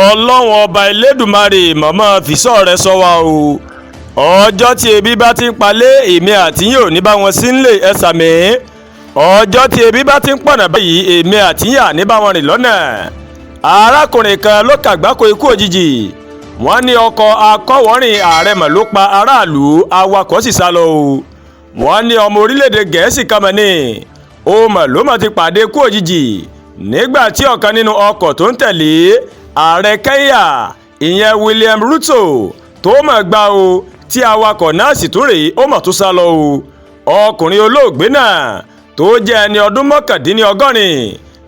ọlọ́run ọba elédùmarè mọ̀mọ́ fìṣọ́ rẹ sọ wa o. ọjọ́ tí ebi bá ti ń palẹ̀ èmi àti yín ò ní bá wọn sí nílé ẹ sàmì. ọjọ́ tí ebi bá ti ń pọ̀nà báyìí èmi àti yín à ní bá wọn rìn lọ́nà. arákùnrin kan ló kàgbákò ikú òjijì. wọ́n ní ọkọ̀ akọ́wọ́rìn ààrẹ mọ̀ ló pa aráàlú awakọ̀ sì sá lọ o. wọ́n ní ọmọ orílẹ̀-èdè gẹ̀ẹ́sì kan mọ̀ ní ó mọ̀ ló mọ̀ ti pàdé ikú òjijì nígbà tí ọ̀kan nínú ọkọ̀ tó ń tẹ̀lé ààrẹ Kẹ́ńyà ìyẹn William Ruto tó mọ̀ gbá o tí awakọ̀ náà sì tún rèé ó mọ̀ tó sá lọ o. ọkùnrin olóògbé náà tó jẹ́ ẹni ọdún mọ́kàndínlọ́gọ́rin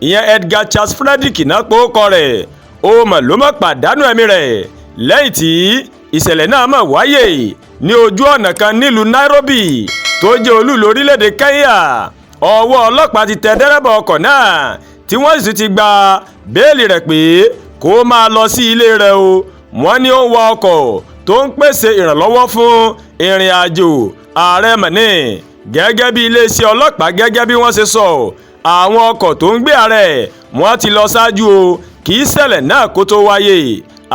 ìyẹn Edgar Charles Frederick náà pé ó kọ rẹ̀ ó mọ̀ ló mọ̀ pàdánù ẹ̀mí rẹ̀ lẹ́yìn tí ìṣẹ̀lẹ̀ náà mọ̀ wáyé ní ojú ọ̀nà kan nílùú Nairobi tó jẹ́ olúìlú orílẹ̀-èdè Kẹ́ńyà. ọwọ́ ọlọ́pàá ti tẹ dẹ́rẹ́bà ọkọ̀ náà tí wọ́n sì ti gba béèlì rẹ̀ pé kó máa lọ sí ilé rẹ̀ o. wọ́n ní ó ń wa ọkọ̀ tó ń pèsè ìrànlọ́wọ́ fún ìrìn àjò ààrẹ mọ̀nì gẹ́gẹ́ bí iléeṣẹ́ ọlọ́pàá gẹ́gẹ́ bí wọ́n ṣe sọ àwọn ọkọ̀ tó ń gbé ààrẹ wọ́n ti lọ ṣáájú o kì í ṣẹlẹ̀ náà kó tó wáyé.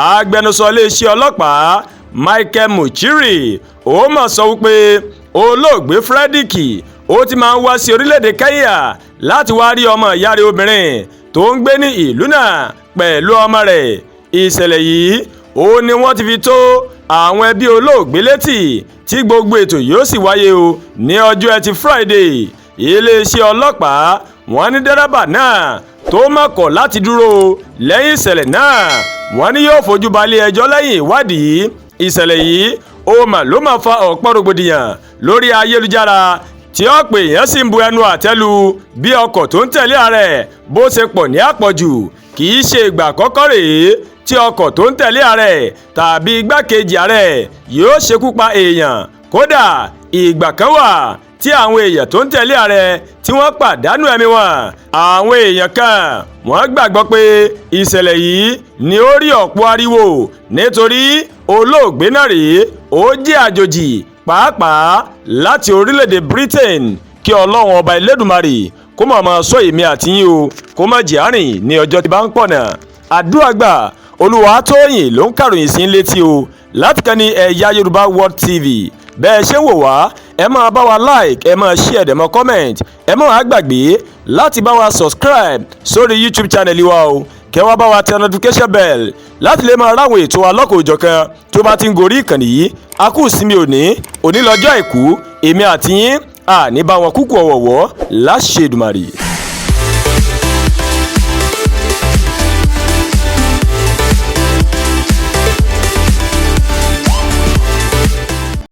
agbẹnusọ iléeṣẹ́ ọlọ́pàá Michael Muchiri ó mọ̀ sọ wípé olóògbé Frederick ó ti máa ń wá sí orílẹ̀-èdè Kẹ́ńyà láti wá rí ọmọ ìyá rẹ̀ obìnrin tó ń gbé ní ìlú náà pẹ̀lú ọmọ rẹ̀. ìṣẹ̀lẹ̀ yìí ó ní wọ́n ti fi tó àwọn ẹbí olóògbé létí tí gbogbo ètò yóò sì wáyé o ní ọjọ́ ẹtì Friday. iléeṣẹ́ ọlọ́pàá wọ́n ní dẹ́rẹ́bà náà tó mọ̀kọ̀ láti dúró lẹ́yìn ìṣẹ̀lẹ̀ náà wọ́n ní yóò fojú balẹ̀ ẹjọ́ lẹ́yìn ìwádìí. ìṣẹ̀lẹ̀ yìí ó mà ló máa fa ọ̀pọ̀ rògbòdìyàn lórí ayélujára tí ọ̀pọ̀ èèyàn sì ń bu ẹnu àtẹ́lu bí ọkọ̀ tó ń tẹ̀lé ààrẹ bó ṣe pọ̀ ní àpọ̀jù. kì í ṣe ìgbà àkọ́kọ́ rèé tí ọkọ̀ tó ń tẹ̀lé ààrẹ tàbí igbákejì ààrẹ yóò ṣekú pa èèyàn. kódà ìgbà kan wà tí àwọn èèyàn tó ń tẹ̀lé ààrẹ tí wọ́n pàdánù ẹ̀mí wọn. àwọn èèyàn kan wọ́n gbàgbọ́ pé ìṣẹ̀lẹ̀ yìí ni ó rí ọ̀pọ̀ ariwo nítorí olóògbé náà rèé ó jẹ́ àjòjì pàápàá láti orílẹ̀-èdè Britain. kí ọlọ́run ọba elédùmarè kó má máa ṣọ́ èmi àti yín o kó má jẹ́ àrìn ní ọjọ́ tí bá ń pọ̀nà. àdúrà gbà Olúwatóyìn ló ń kàròyìn sí létí o láti kàn ní Ẹ̀yà Yorùbá World TV. bẹ́ẹ̀ ṣe wò wá ẹ máa bá wa like ẹ máa share dẹ̀ mọ́ comment ẹ má wá gbàgbé láti bá wa subscribe sórí YouTube channel wa o kẹ́ wá bá wa tẹ notification bell láti lè máa ráwọn ètò alọ́kòójọ̀kan tó bá ti ń gorí ìkànnì yìí. a kú ìsinmi òní lọ́jọ́ àìkú èmi àti yín àní bá wọn kúkú ọ̀wọ̀wọ́ láṣẹ Èdùmàrè.